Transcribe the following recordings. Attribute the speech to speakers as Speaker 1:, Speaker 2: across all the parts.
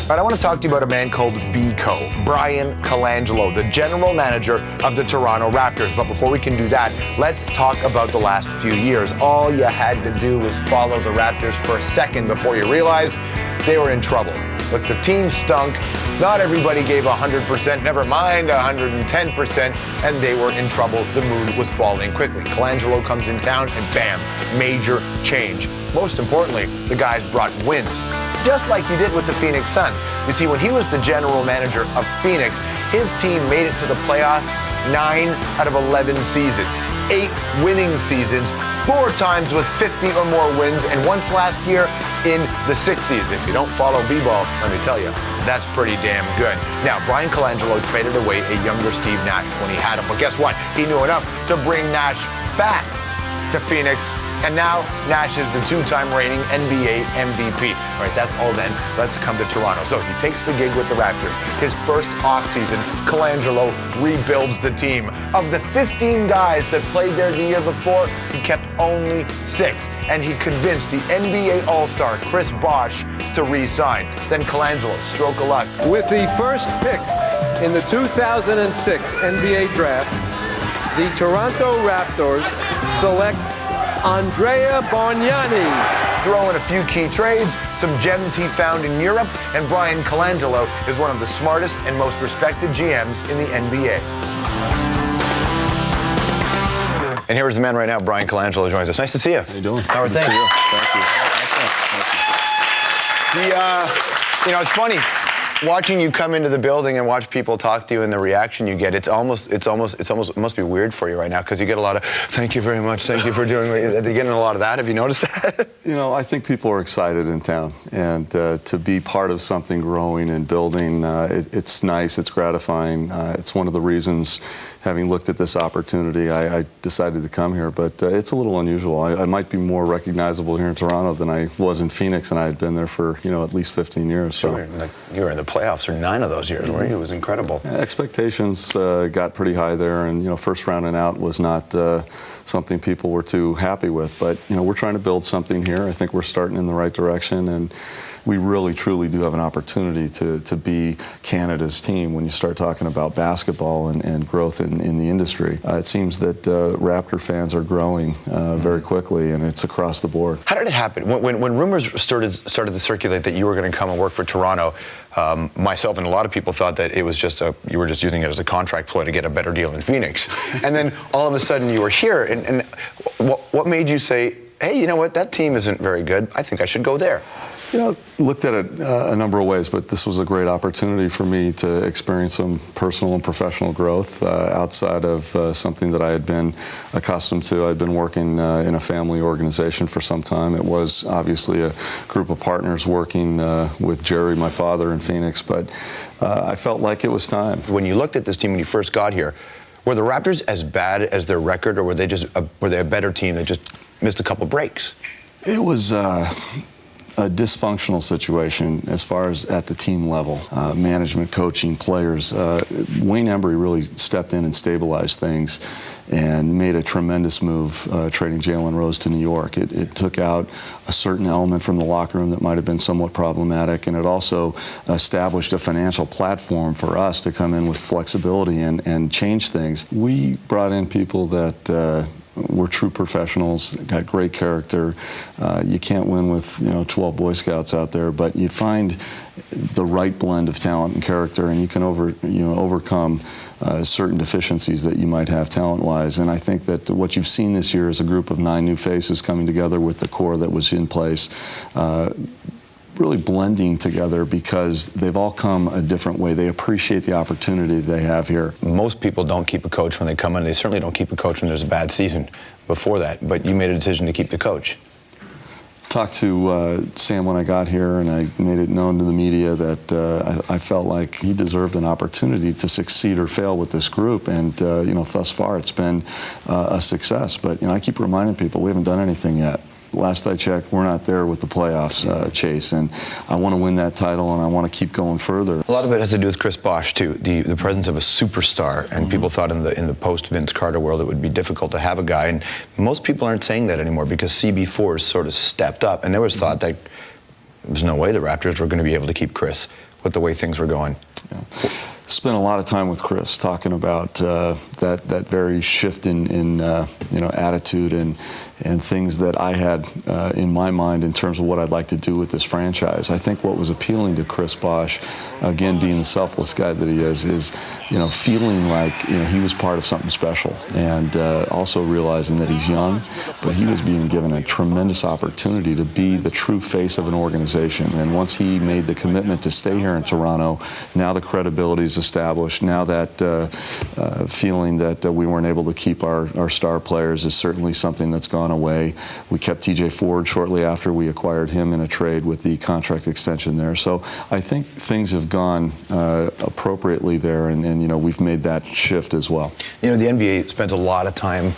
Speaker 1: All right, I want to talk to you about a man called BCO, Bryan Colangelo, the general manager of the Toronto Raptors. But before we can do that, let's talk about the last few years. All you had to do was follow the Raptors for a second before you realized they were in trouble. Look, the team stunk. Not everybody gave 100%, never mind 110%, and they were in trouble. The mood was falling quickly. Colangelo comes in town, and bam, major change. Most importantly, the guys brought wins, just like he did with the Phoenix Suns. You see, when he was the general manager of Phoenix, his team made it to the playoffs 9 out of 11 seasons. 8 winning seasons, 4 times with 50 or more wins, and once last year in the 60s. If you don't follow b-ball, let me tell you, that's pretty damn good. Now, Bryan Colangelo traded away a younger Steve Nash when he had him, but guess what? He knew enough to bring Nash back to Phoenix, and now Nash is the 2-time reigning NBA MVP. All right, that's all then. Let's come to Toronto. So he takes the gig with the Raptors. His first offseason, Colangelo rebuilds the team. Of the 15 guys that played there the year before, he kept only 6. And he convinced the NBA All-Star Chris Bosh to re-sign. Then Colangelo, stroke of luck.
Speaker 2: With the first pick in the 2006 NBA Draft, the Toronto Raptors select Andrea Bargnani.
Speaker 1: Throw in a few key trades, some gems he found in Europe, and Bryan Colangelo is one of the smartest and most respected GMs in the NBA. And here is the man right now, Bryan Colangelo, joins us. Nice to see you.
Speaker 3: How you doing?
Speaker 1: How are things?
Speaker 3: Thank you.
Speaker 1: It's funny. Watching you come into the building and watch people talk to you and the reaction you get, it must be weird for you right now because you get a lot of, thank you very much, thank you for doing it. Are they getting a lot of that? Have you noticed that?
Speaker 3: You know, I think people are excited in town, and to be part of something growing and building, it's nice, it's gratifying. It's one of the reasons, having looked at this opportunity, I decided to come here, but it's a little unusual. I might be more recognizable here in Toronto than I was in Phoenix, and I had been there for, at least 15 years. So
Speaker 1: you were in the playoffs for 9 of those years, weren't you? It was incredible.
Speaker 3: Expectations got pretty high there, and first round and out was not something people were too happy with. But we're trying to build something here. I think we're starting in the right direction, and we really, truly do have an opportunity to be Canada's team when you start talking about basketball and growth in the industry. It seems that Raptor fans are growing very quickly, and it's across the board.
Speaker 1: How did it happen? When rumors started to circulate that you were going to come and work for Toronto, myself and a lot of people thought that it was you were just using it as a contract ploy to get a better deal in Phoenix. And then all of a sudden you were here, and what made you say, hey, you know what, that team isn't very good, I think I should go there?
Speaker 3: Looked at it a number of ways, but this was a great opportunity for me to experience some personal and professional growth outside of something that I had been accustomed to. I'd been working in a family organization for some time. It was obviously a group of partners working with Jerry, my father, in Phoenix, but I felt like it was time.
Speaker 1: When you looked at this team when you first got here, were the Raptors as bad as their record, or were they a better team that just missed a couple breaks?
Speaker 3: It was a dysfunctional situation as far as at the team level, management, coaching, players. Wayne Embry really stepped in and stabilized things and made a tremendous move trading Jalen Rose to New York. It took out a certain element from the locker room that might have been somewhat problematic, and it also established a financial platform for us to come in with flexibility and change things. We brought in people that we're true professionals, got great character. You can't win with 12 Boy Scouts out there, but you find the right blend of talent and character, and you can overcome certain deficiencies that you might have talent-wise. And I think that what you've seen this year is a group of 9 new faces coming together with the core that was in place. Really blending together because they've all come a different way. They appreciate the opportunity they have here.
Speaker 1: Most people don't keep a coach when they come in. They certainly don't keep a coach when there's a bad season before that, but you made a decision to keep the coach.
Speaker 3: Talked to Sam when I got here, and I made it known to the media that I felt like he deserved an opportunity to succeed or fail with this group, and thus far it's been a success. But I keep reminding people we haven't done anything yet. Last I checked, we're not there with the playoffs chase, and I want to win that title, and I want to keep going further.
Speaker 1: A lot of it has to do with Chris Bosh too, the presence of a superstar, and people thought in the post Vince Carter world it would be difficult to have a guy, and most people aren't saying that anymore because CB4 has sort of stepped up, and there was thought that there's no way the Raptors were going to be able to keep Chris. with the way things were going.
Speaker 3: Yeah. Spent a lot of time with Chris talking about that very shift in attitude and things that I had in my mind in terms of what I'd like to do with this franchise. I think what was appealing to Chris Bosh, again being the selfless guy that he is feeling like he was part of something special, and also realizing that he's young, but he was being given a tremendous opportunity to be the true face of an organization. And once he made the commitment to stay here in Toronto, now the credibility is established. Now that feeling that we weren't able to keep our star players is certainly something that's gone away. We kept TJ Ford shortly after we acquired him in a trade with the contract extension there. So I think things have gone appropriately there, and we've made that shift as well.
Speaker 1: The NBA spent a lot of time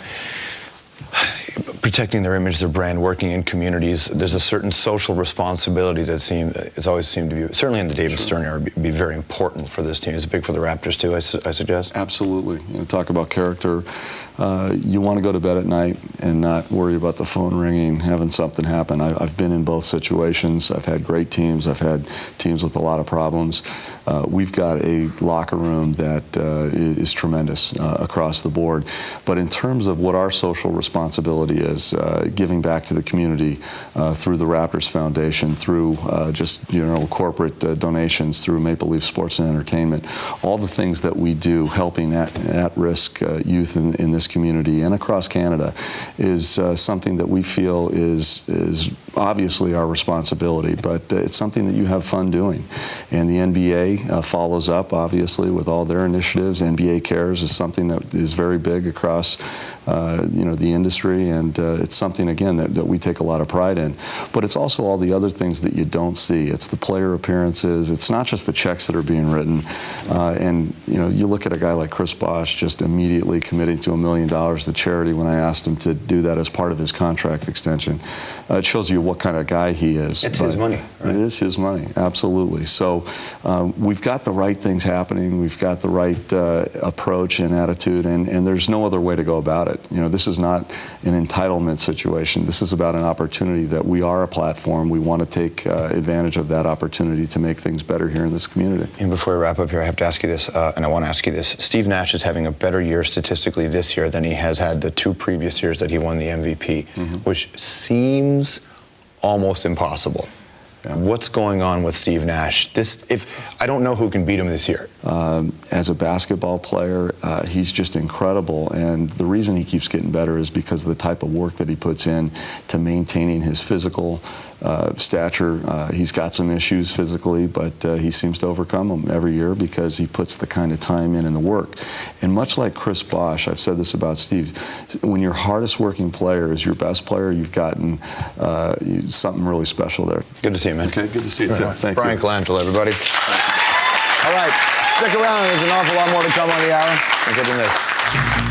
Speaker 1: protecting their image, their brand, working in communities. There's a certain social responsibility that it's always seemed to be, certainly in the David Stern era, be very important for this team. Is it big for the Raptors too, I suggest?
Speaker 3: Absolutely. Talk about character. You want to go to bed at night and not worry about the phone ringing, having something happen. I've been in both situations. I've had great teams. I've had teams with a lot of problems. We've got a locker room that is tremendous across the board. But in terms of what our social responsibility is, giving back to the community through the Raptors Foundation, through just corporate donations, through Maple Leaf Sports and Entertainment, all the things that we do helping at-risk youth in this community and across Canada is something that we feel is obviously our responsibility, but it's something that you have fun doing. And the NBA follows up, obviously, with all their initiatives. NBA Cares is something that is very big across the industry, and it's something, again, that we take a lot of pride in. But it's also all the other things that you don't see. It's the player appearances. It's not just the checks that are being written. And you look at a guy like Chris Bosh just immediately committing to $1 million to charity when I asked him to do that as part of his contract extension. It shows you what kind of guy he is.
Speaker 1: It's his money, right?
Speaker 3: It is his money, absolutely. So we've got the right things happening. We've got the right approach and attitude, and there's no other way to go about it. This is not an entitlement situation. This is about an opportunity that we are a platform. We want to take advantage of that opportunity to make things better here in this community.
Speaker 1: And before we wrap up here, I have to ask you this, and I want to ask you this. Steve Nash is having a better year statistically this year than he has had the 2 previous years that he won the MVP, which seems almost impossible. Yeah. What's going on with Steve Nash? I don't know who can beat him this year.
Speaker 3: As a basketball player, he's just incredible, and the reason he keeps getting better is because of the type of work that he puts in to maintaining his physical stature. He's got some issues physically, but he seems to overcome them every year because he puts the kind of time in and the work. And much like Chris Bosh, I've said this about Steve, when your hardest working player is your best player, you've gotten something really special there.
Speaker 1: Good to see you, man.
Speaker 3: Okay, good to see you too. Thank you.
Speaker 1: Bryan Colangelo, everybody. All right, stick around. There's an awful lot more to come on the hour. Look at this.